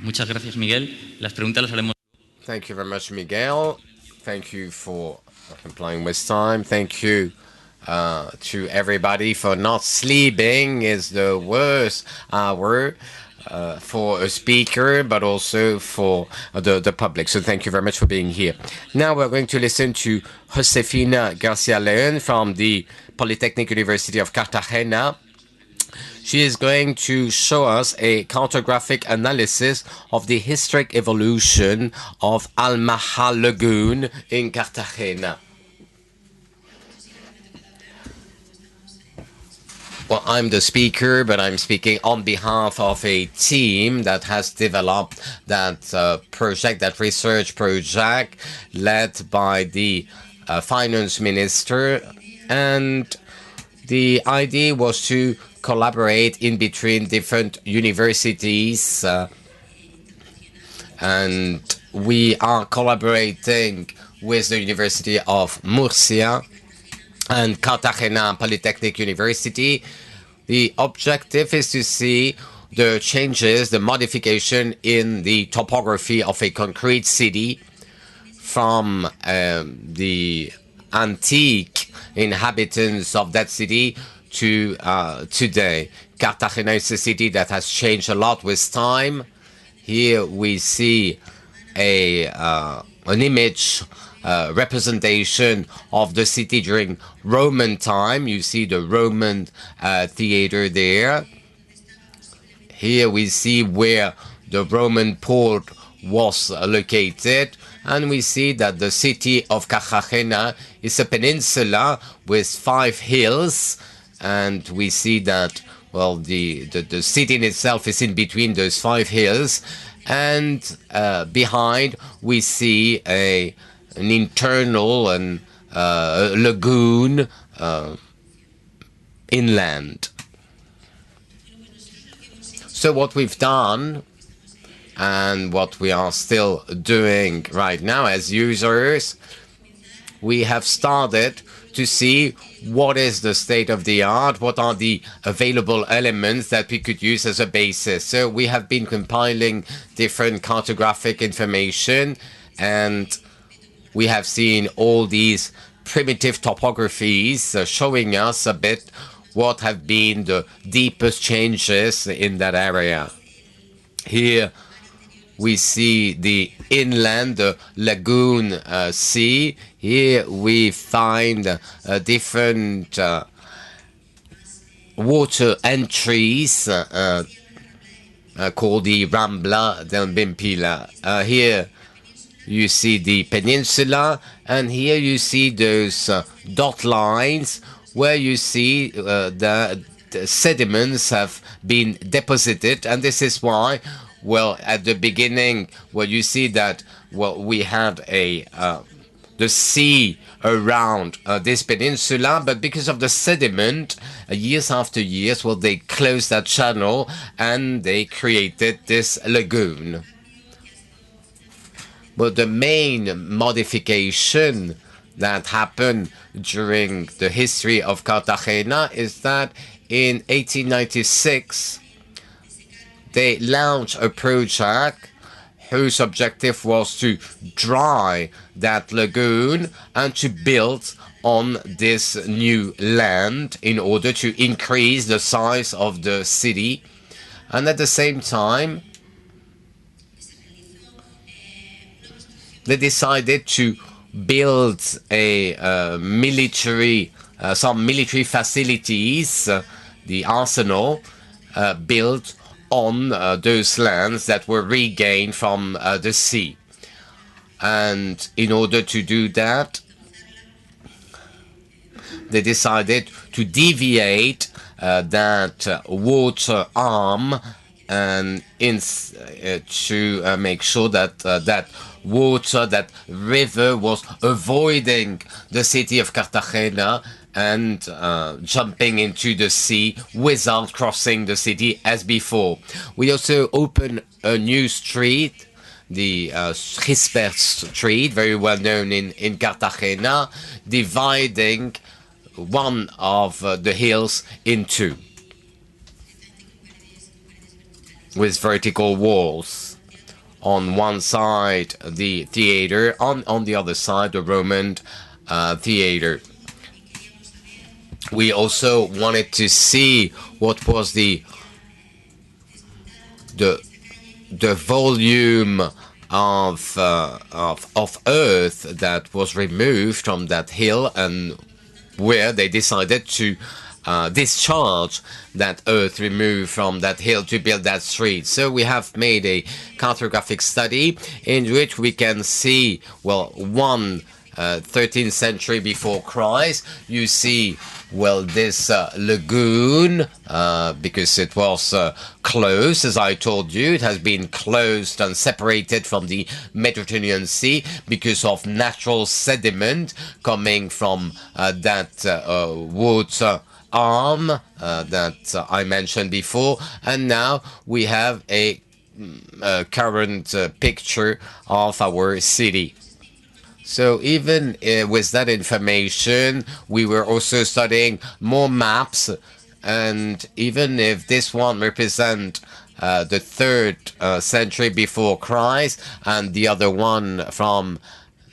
Muchas gracias, Miguel. Las preguntas las haremos. Thank you very much, Miguel. Thank you for complying with time. Thank you to everybody for not sleeping. Is the worst hour for a speaker, but also for the public. So thank you very much for being here. Now we're going to listen to Josefina Garcia Leon from the Polytechnic University of Cartagena. She is going to show us a cartographic analysis of the historic evolution of Almarjal lagoon in Cartagena. Well, I'm the speaker, but I'm speaking on behalf of a team that has developed that project, that research project, led by the finance minister. And the idea was to collaborate in between different universities, and we are collaborating with the University of Murcia and Cartagena Polytechnic University. The objective is to see the changes, the modification in the topography of a concrete city from the antique inhabitants of that city to today. Cartagena is a city that has changed a lot with time. Here we see an image representation of the city during Roman time. You see the Roman theater there. Here we see where the Roman port was located, and we see that the city of Cartagena is a peninsula with 5 hills, and we see that, well, the city in itself is in between those 5 hills, and behind we see an internal and lagoon inland. So what we've done and what we are still doing right now as users, we have started to see what is the state of the art, what are the available elements that we could use as a basis. So we have been compiling different cartographic information, and we have seen all these primitive topographies showing us a bit what have been the deepest changes in that area. Here we see the inland, the lagoon sea. Here we find different water entries called the Rambla del Bimpila. Here you see the peninsula, and here you see those dot lines where you see the sediments have been deposited, and this is why, well, at the beginning, well, you see that, well, we had the sea around this peninsula, but because of the sediment, years after years, well, they closed that channel and they created this lagoon. But the main modification that happened during the history of Cartagena is that in 1896, they launched a project whose objective was to dry that lagoon and to build on this new land in order to increase the size of the city. And at the same time, they decided to build some military facilities, the arsenal, built on those lands that were regained from the sea. And in order to do that, they decided to deviate that water arm and to make sure that that water, that river, was avoiding the city of Cartagena and jumping into the sea without crossing the city as before. We also opened a new street, the Gisbert Street, very well known in Cartagena, dividing one of the hills in two with vertical walls. On one side, the theater, on the other side, the Roman theater. We also wanted to see what was the volume of earth that was removed from that hill, and where they decided to discharge that earth removed from that hill to build that street. So we have made a cartographic study in which we can see, well, 13th century before Christ. You see, well, this lagoon, because it was closed, as I told you, it has been closed and separated from the Mediterranean Sea because of natural sediment coming from that water arm that I mentioned before. And now we have a current picture of our city. So even with that information, we were also studying more maps, and even if this one represents the 3rd century before Christ and the other one from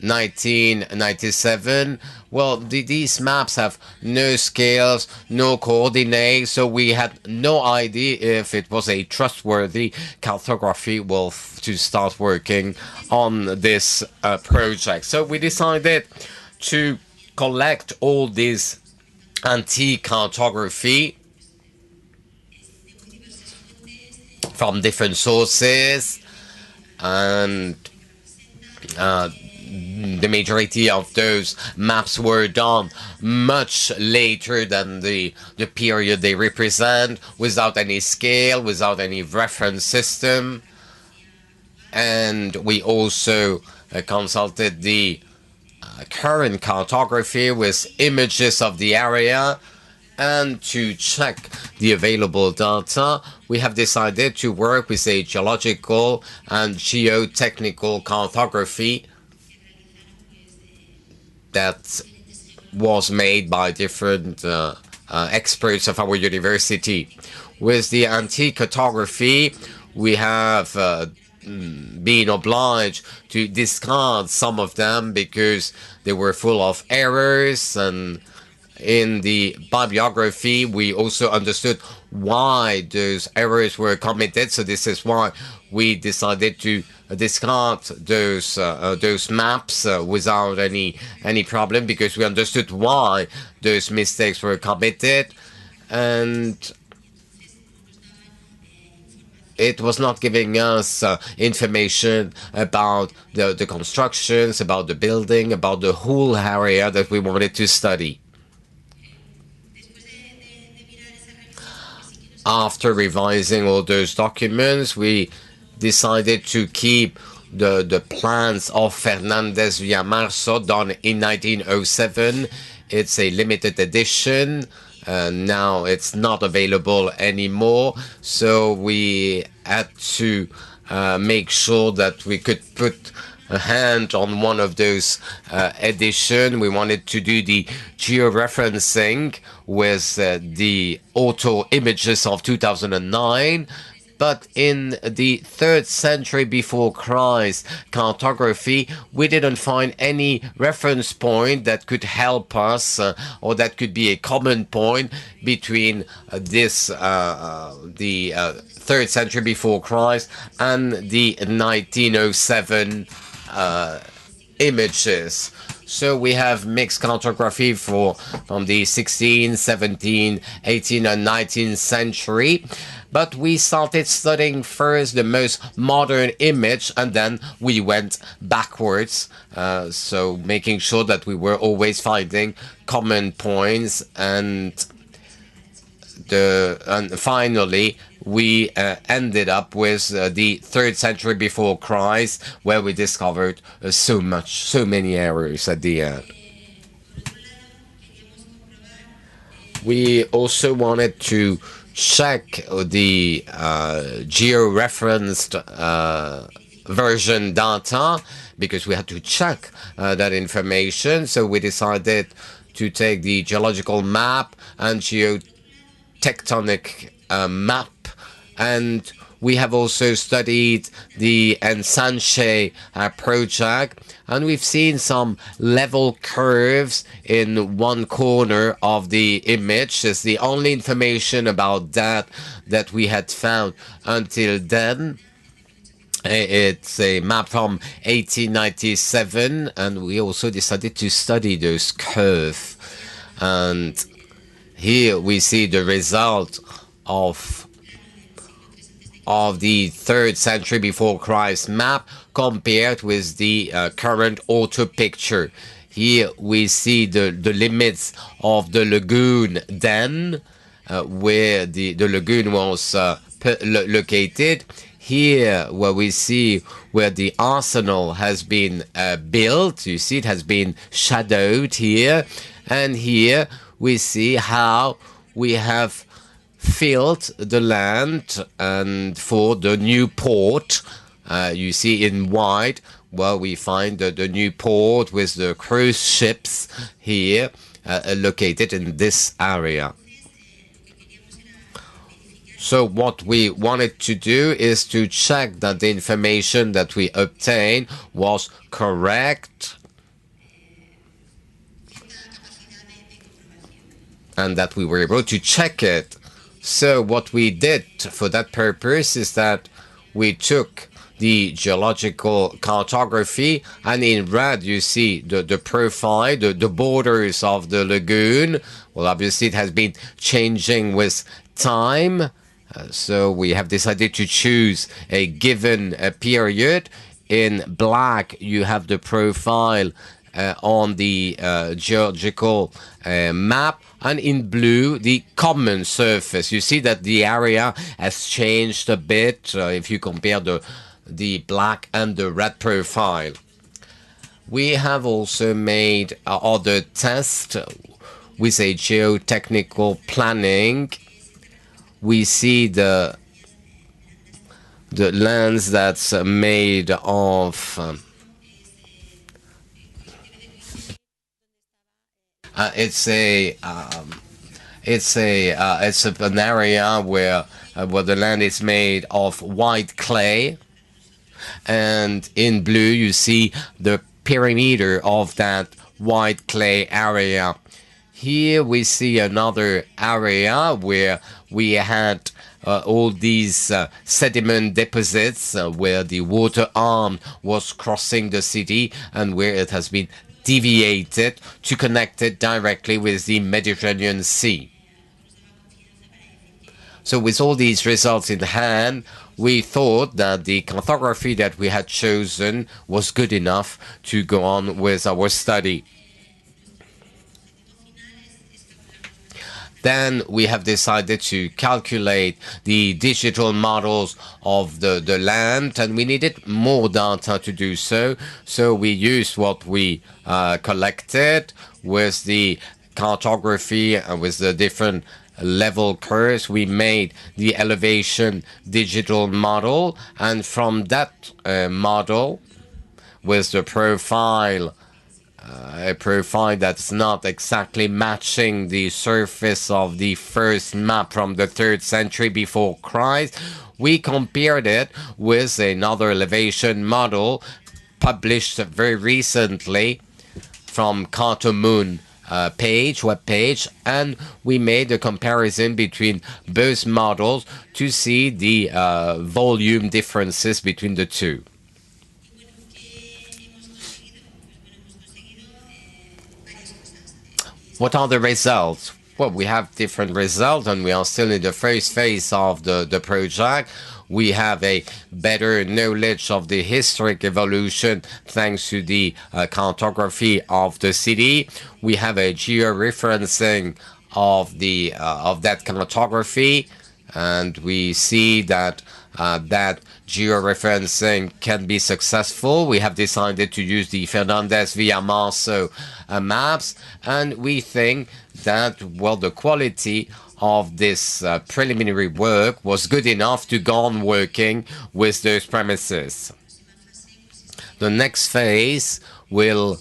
1997, well, these maps have no scales, no coordinates, so we had no idea if it was a trustworthy cartography, well, to start working on this project. So we decided to collect all this antique cartography from different sources, and the majority of those maps were done much later than the period they represent, without any scale, without any reference system. And we also consulted the current cartography with images of the area. And to check the available data, we have decided to work with a geological and geotechnical cartography that was made by different experts of our university. With the antique cartography, we have been obliged to discard some of them because they were full of errors, and in the bibliography we also understood why those errors were committed. So this is why we decided to discard those maps without any problem, because we understood why those mistakes were committed, and it was not giving us information about the constructions, about the building, about the whole area that we wanted to study. After revising all those documents, we decided to keep the plans of Fernandez Villamarzo done in 1907. It's a limited edition. Now it's not available anymore, so we had to make sure that we could put a hand on one of those editions. We wanted to do the georeferencing with the auto images of 2009. But in the 3rd century before Christ cartography, we didn't find any reference point that could help us, or that could be a common point between this, the 3rd century before Christ and the 1907 images. So we have mixed cartography from the 16th, 17th, 18th, and 19th century. But we started studying first the most modern image, and then we went backwards. So making sure that we were always finding common points, and finally we ended up with the 3rd century before Christ, where we discovered so many errors at the end. We also wanted to check the georeferenced version data, because we had to check that information. So we decided to take the geological map and geotectonic map, and We have also studied the Ensanche project, and we've seen some level curves in one corner of the image. It's the only information about that we had found until then. It's a map from 1897, and we also decided to study those curves. And here we see the result of the 3rd century before Christ map compared with the current auto picture. Here we see the limits of the lagoon then, where the lagoon was located. Here where we see where the arsenal has been built, you see it has been shadowed here. And here we see how we have filled the land and for the new port. You see in white, well, we find the new port with the cruise ships here located in this area. So what we wanted to do is to check that the information that we obtained was correct and that we were able to check it. So what we did for that purpose is that we took the geological cartography, and in red you see the profile, the borders of the lagoon. Well, obviously it has been changing with time, so we have decided to choose a given period. In black you have the profile on the geological map, and in blue the common surface. You see that the area has changed a bit if you compare the black and the red profile. We have also made other tests with a geotechnical planning. We see the lands that's made of it's an area where the land is made of white clay, and in blue you see the perimeter of that white clay area. Here we see another area where we had all these sediment deposits where the water arm was crossing the city and where it has been deviated to connect it directly with the Mediterranean Sea. So with all these results in hand, we thought that the cartography that we had chosen was good enough to go on with our study. Then we have decided to calculate the digital models of the land, and we needed more data to do so. So we used what we collected with the cartography and with the different level curves. We made the elevation digital model, and from that model with the profile, a profile that's not exactly matching the surface of the first map from the 3rd century before Christ, we compared it with another elevation model published very recently from Cartomoon webpage, and we made a comparison between both models to see the volume differences between the two. What are the results? Well, we have different results, and we are still in the first phase of the project. We have a better knowledge of the historic evolution thanks to the cartography of the city. We have a georeferencing of that cartography, and we see that that georeferencing can be successful. We have decided to use the Fernandez-Villamarso maps, and we think that, well, the quality of this preliminary work was good enough to go on working with those premises. The next phase will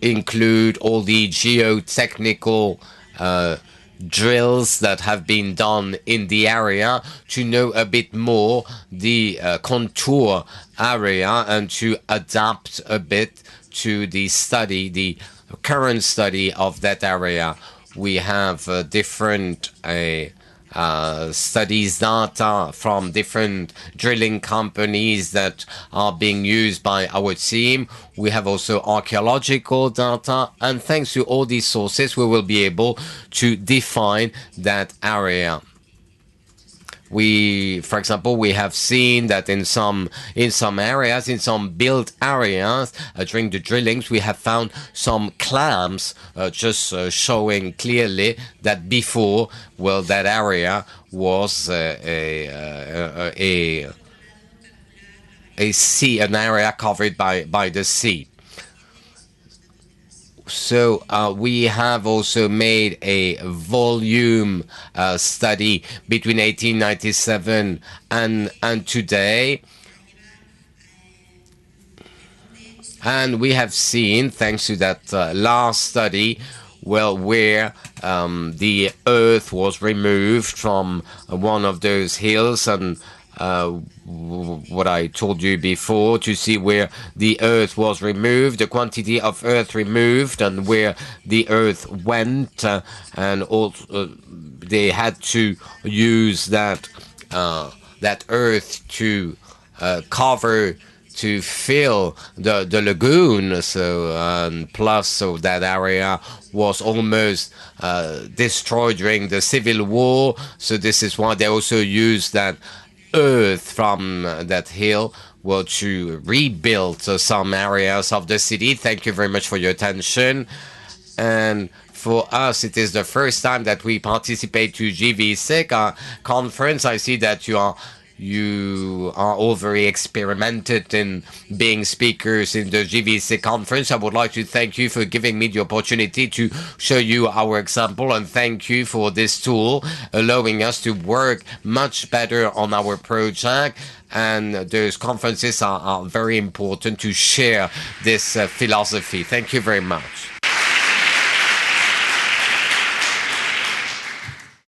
include all the geotechnical drills that have been done in the area to know a bit more the contour area and to adapt a bit to the study, the current study of that area. We have different studies data from different drilling companies that are being used by our team. We have also archaeological data, and thanks to all these sources, we will be able to define that area. For example, we have seen that in some areas, in some built areas, during the drillings, we have found some clams, just showing clearly that before, well, that area was a sea, an area covered by the sea. So we have also made a volume study between 1897 and today. And we have seen, thanks to that last study, well, where the earth was removed from one of those hills, and what I told you before, to see where the earth was removed, the quantity of earth removed, and where the earth went, and also they had to use that earth to cover, to fill the lagoon. So plus, so that area was almost destroyed during the Civil War. So this is why they also used that earth from that hill, well, to rebuild some areas of the city. Thank you very much for your attention. And for us, it is the first time that we participate to gvSIG conference. I see that you are all very experimented in being speakers in the gvSIG conference. I would like to thank you for giving me the opportunity to show you our example, and thank you for this tool allowing us to work much better on our project. And those conferences are very important to share this philosophy. Thank you very much.